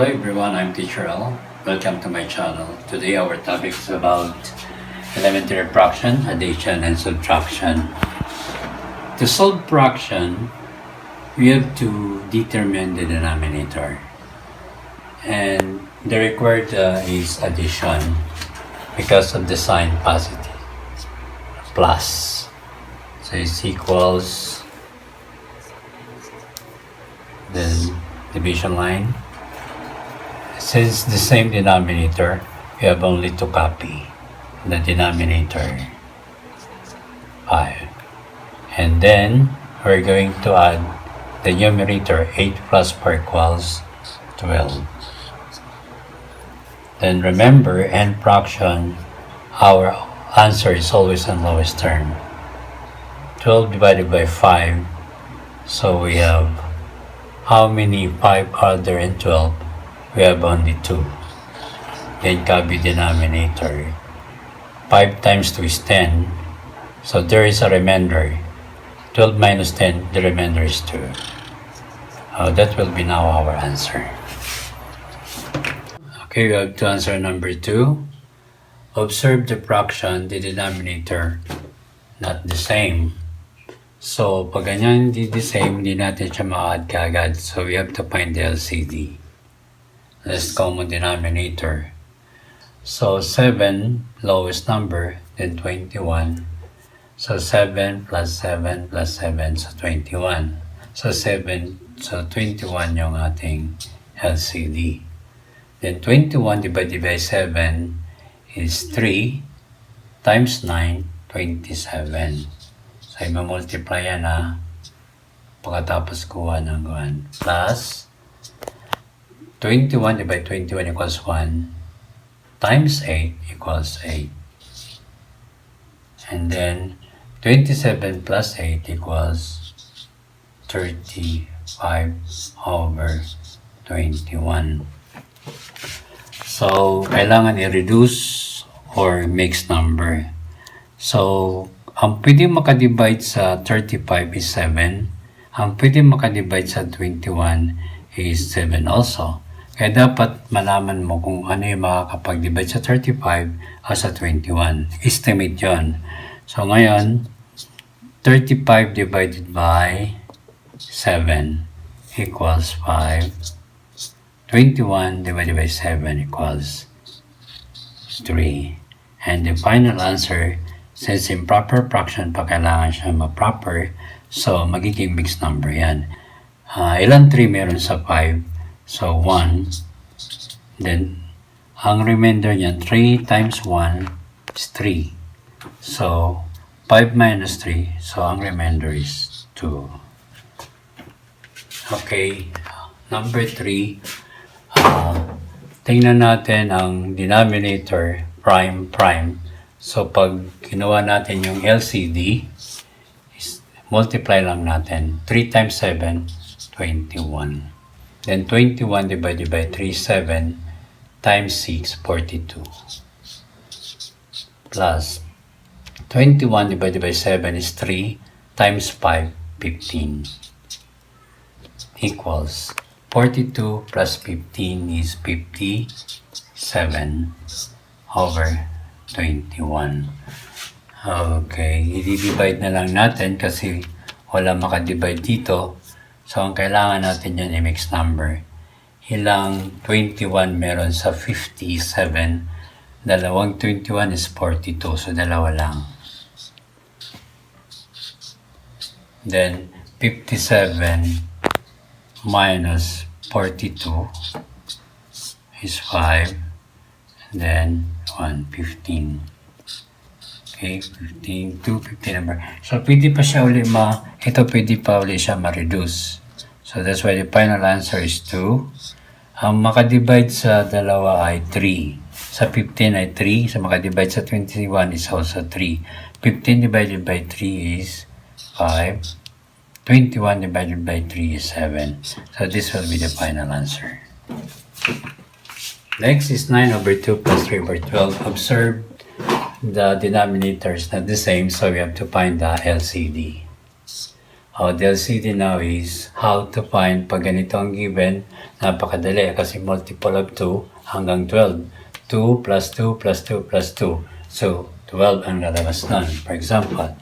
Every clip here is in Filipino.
Hello everyone, I'm Teacher Allan. Welcome to my channel. Today our topic is about elementary fraction, addition, and subtraction. To solve fraction, we have to determine the denominator. And the required is addition because of the sign positive, plus. So it's equals, then division line. Since the same denominator, we have only to copy the denominator 5. And then we're going to add the numerator 8 plus 4 equals 12. Then remember, in fraction, our answer is always on lowest term. 12 divided by 5, so we have how many 5 are there in 12? We have only 2. Then copy denominator. 5 times 2 is 10. So there is a remainder. 12 minus 10, the remainder is 2. That will be now our answer. Okay, we have to answer number 2. Observe the fraction, the denominator, not the same. So, pag ganyan hindi the same, hindi natin siya ma-add kaagad. So, we have to find the LCD. Less common denominator. So 7, lowest number, then 21. So 7 plus 7 plus 7, so 21. So 21 yung ating LCD. Then 21 divided by 7 is 3 times 9, 27. So i-multiply yan pagkatapos kuha ng 1. Plus 21 divided by 21 equals 1 times 8 equals 8. And then 27 plus 8 equals 35 over 21. So, kailangan i-reduce or mixed number. So, ang pwede makadivide sa 35 is 7. Ang pwede makadivide sa 21 is 7 also. Kaya dapat malaman mo kung ano yung makakapag-divide sa 35 o sa 21. Estimate yon. So ngayon, 35 divided by 7 equals 5. 21 divided by 7 equals 3. And the final answer, since improper fraction pa kailangan siya ma-proper, so magiging mixed number yan. Ilan 3 meron sa 5? So 1, then ang remainder niyan, 3 times 1 is 3. So 5 minus 3, so ang remainder is 2. Okay, number 3, tingnan natin ang denominator prime. So pag ginawa natin yung LCD, multiply lang natin. 3 times 7, 21. Then 21 divided by 3, 7 times 6, 42. Plus 21 divided by 7 is 3 times 5, 15. Equals 42 plus 15 is 57 over 21. Okay, i-divide na lang natin kasi wala makadivide dito. So, ang kailangan natin yan i-mix number. Ilang 21 meron sa 57. Dalawang 21 is 42. So, dalawa lang. Then, 57 minus 42 is 5. And then, 15. Okay, 15, 2, 15 number. So, pwede pa siya uli pwede pa uli siya ma-reduce. So, that's why the final answer is 2. Ang makadivide sa dalawa ay 3. Sa 15 ay 3. Sa makadivide sa 21 is also 3. 15 divided by 3 is 5. 21 divided by 3 is 7. So, this will be the final answer. Next is 9 over 2 plus 3 over 12. Observe the denominator is not the same, so we have to find the LCD. The LCD now is how to find pag ganito ang given. Napakadali kasi multiple of 2 hanggang 12. 2 plus 2 plus 2 plus 2. So, 12 ang lalabas nun. For example,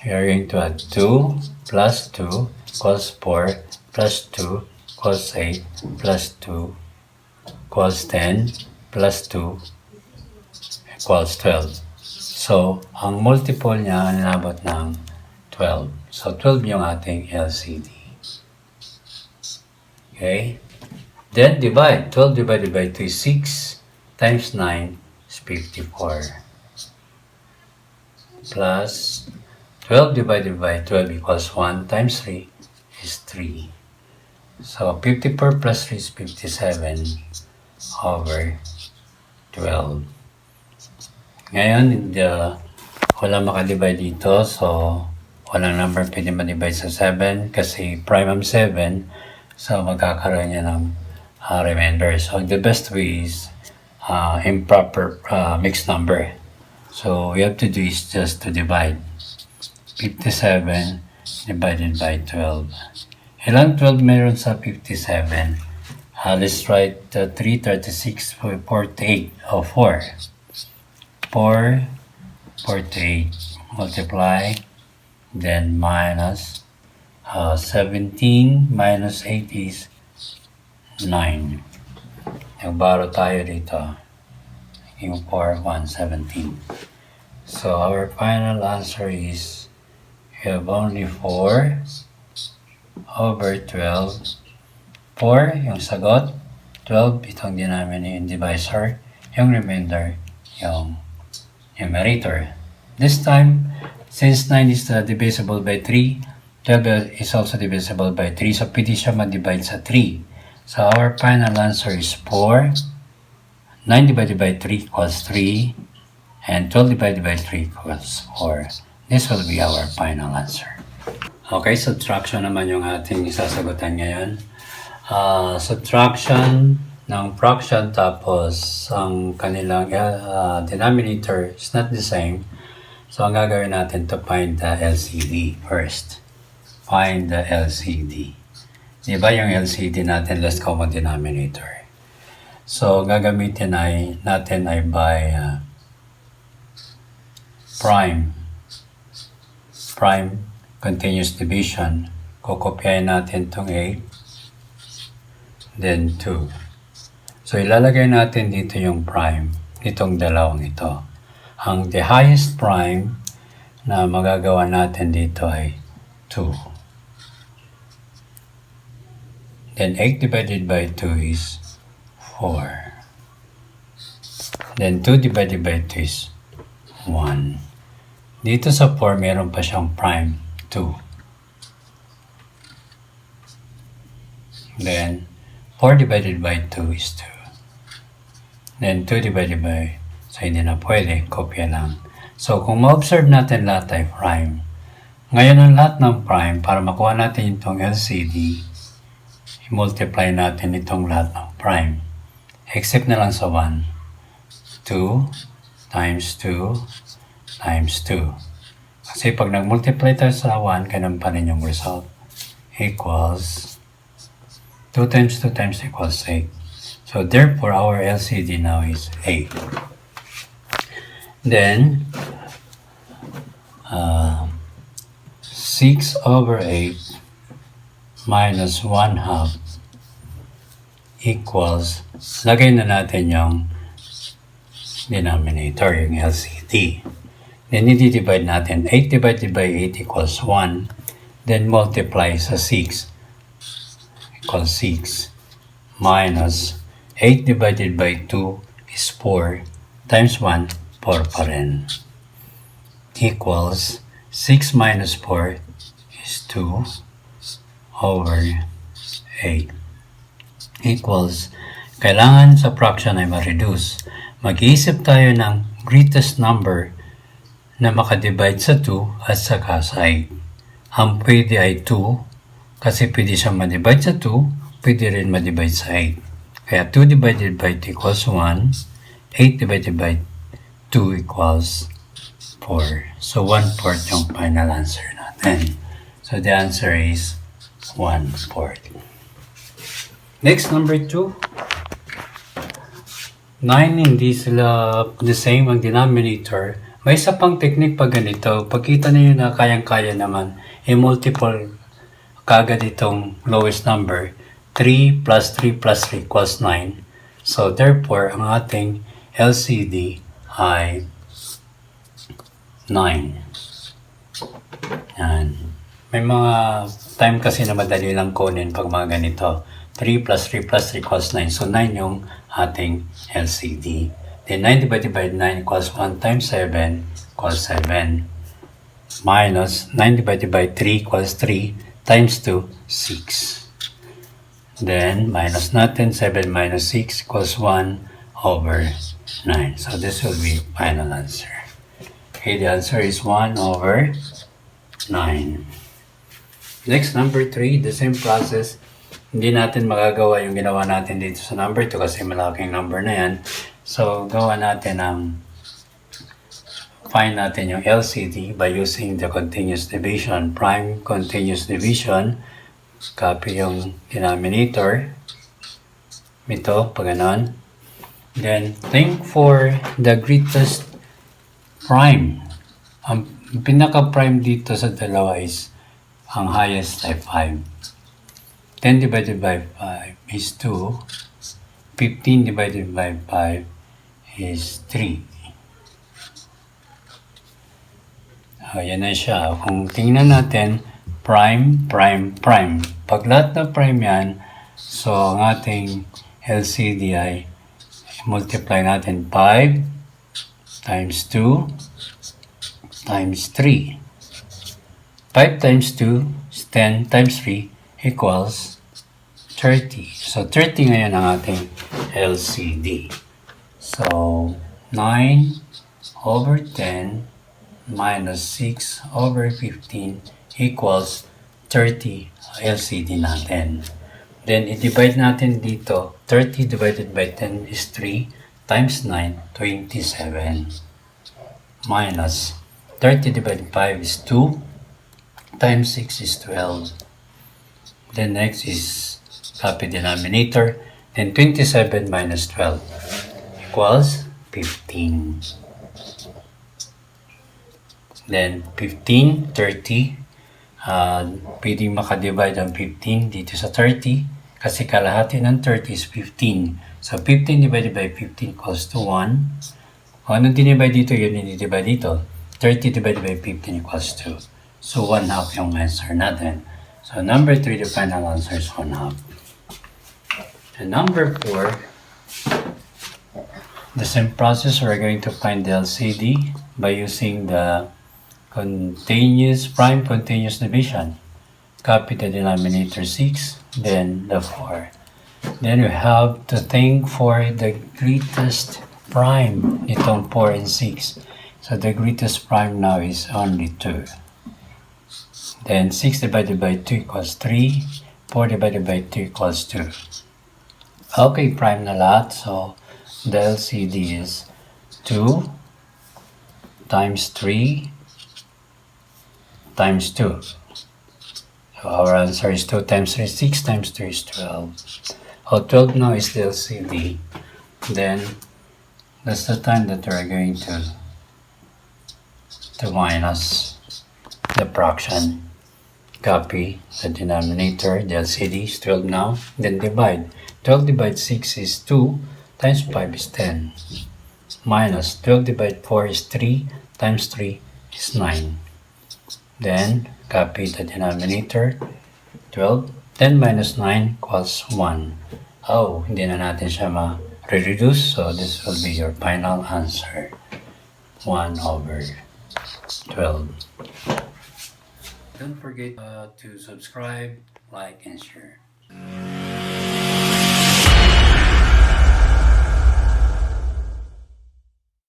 we are going to add 2 plus 2 equals 4 plus 2 equals 8 plus 2 equals 10 plus 2 equals 12. So, ang multiple niya ang inabot ng 12. So, 12 yung ating LCD. Okay? Then, divide. 12 divided by 2 is 6 times 9 is 54. Plus 12 divided by 12 equals 1 times 3 is 3. So, 54 plus 3 is 57 over 12. Ngayon, wala makadivide dito. So, walang number pwede ma-divide sa 7 kasi prime ang 7. So, magkakaroon niya ng remainder. So, the best way is improper mixed number. So, we have to do is just to divide. 57 divided by 12. Ilang 12 meron sa 57? Let's write 3, 36, 48, or 4. 4, 48, multiply, then minus 17 minus 8 is 9. Nagbaro tayo dito. Yung 4, 1, 17. So our final answer is we have only 4 over 12. 4 yung sagot, 12 itong denominator yung divisor, yung remainder yung numerator. This time, since 9 is divisible by 3, 12 is also divisible by 3, so pwede siya ma-divide sa 3. So our final answer is 4. 9 divided by 3 equals 3, and 12 divided by 3 equals 4. This will be our final answer. Okay, subtraction naman yung ating isasagutan ngayon. Subtraction ng fraction tapos ang kanilang denominator is not the same. So, ang gagawin natin to find the LCD first. Find the LCD. Diba yung LCD natin, less common denominator. So, gagamitin natin ay by prime continuous division. Kukopyahin natin itong 8, then 2. So, ilalagay natin dito yung prime, itong dalawang ito. The highest prime na magagawa natin dito ay 2. Then 8 divided by 2 is 4. Then 2 divided by 2 is 1. Dito sa 4, meron pa siyang prime 2. Then 4 divided by 2 is 2. Then 2 divided by, so hindi na pwede, kopya lang. So kung ma-observe natin lahat ay prime. Ngayon ang lahat ng prime, para makuha natin itong LCD, i-multiply natin itong lahat ng prime. Except na lang sa 1. 2 times 2 times 2. Kasi pag nag-multiply tayo sa 1, ganun pa rin yung result. Equals 2 times 2 times equals 8. So therefore, our LCD now is 8. Then, 6 over 8 minus 1/2 equals, lagay na natin yung denominator, yung LCD. Then, i-divide natin. 8 divided by 8 equals 1. Then, multiply sa 6 equals 6 minus 8 divided by 2 is 4 times 1, 4 pa rin. Equals 6 minus 4 is 2 over 8. Equals, kailangan sa fraction ay ma-reduce. Mag-iisip tayo ng greatest number na makadivide sa 2 at saka sa 8. Ang pwede ay 2 kasi pwede siyang ma-divide sa 2, pwede rin ma-divide sa 8. Kaya 2 divided by 2 equals 1, 8 divided by 2 equals 4. So 1/4 yung final answer natin. So the answer is 1/4. Next, number 2. 9, hindi sila the same ang denominator. May isa pang technique pag ganito. Pagkita niyo na kayang-kaya naman, i-multiple kagad itong lowest number. 3 plus 3 plus 3 equals 9. So therefore, ang ating LCD ay 9. Yan. May mga time kasi na madali lang kunin pag mga ganito. 3 plus 3 plus 3 equals 9. So 9 yung ating LCD. Then 9 divided by 9 equals 1 times 7 equals 7. Minus 9 divided by 3 equals 3 times 2, 6. Then minus natin 7 minus 6 equals 1 over 9. So this will be final answer. Okay, the answer is 1 over 9. Next, number 3, the same process. Hindi natin magagawa yung ginawa natin dito sa number 2 kasi malaking number na yan. So, gawa natin find natin yung LCD by using the continuous division. Prime continuous division. Copy yung denominator. Ito, pag ganon. Then, think for the greatest prime. Ang pinaka-prime dito sa dalawa is ang highest ay 5. 10 divided by 5 is 2. 15 divided by 5 is 3. Yan na siya. Kung tingnan natin, prime, prime, prime. Pag lahat na prime yan, so ang ating LCD ay multiply natin 5 times 2 times 3. 5 times 2 is 10 times 3 equals 30. So 30 ngayon ang ating LCD. So 9 over 10 minus 6 over 15 equals 30 LCD natin. Then i-divide natin dito. 30 divided by 10 is 3 times 9, 27. Minus 30 divided by 5 is 2 times 6 is 12. Then next is copy denominator. Then 27 minus 12 equals 15. Then 15, 30. Pwedeng makadivide ang 15 dito sa 30 kasi kalahati ng 30 is 15. So 15 divided by 15 equals to 1. Kung anong dinivide dito, yun yung dinivide dito. 30 divided by 15 equals 2. So 1/2 yung answer natin. So number 3, the final answer is 1/2. And number 4, the same process, we're going to find the LCD by using the prime continuous division. Copy the denominator 6, then the 4. Then we have to think for the greatest prime nitong 4 and 6. So the greatest prime now is only 2. Then 6 divided by 2 equals 3. 4 divided by 2 equals 2. Okay, prime na lahat. So the LCD is 2 times 3 times 2. So our answer is 2 times 3 is 6 times 3 is 12. 12 now is the LCD. Then that's the time that we're going to minus the fraction. Copy the denominator, the LCD is 12 now. Then divide. 12 divided 6 is 2 times 5 is 10. Minus 12 divided 4 is 3 times 3 is 9. Then copy the denominator. 12. 10 minus 9 equals 1. Oh, hindi na natin siya ma-reduce. So this will be your final answer. 1 over 12. Don't forget to subscribe, like, and share.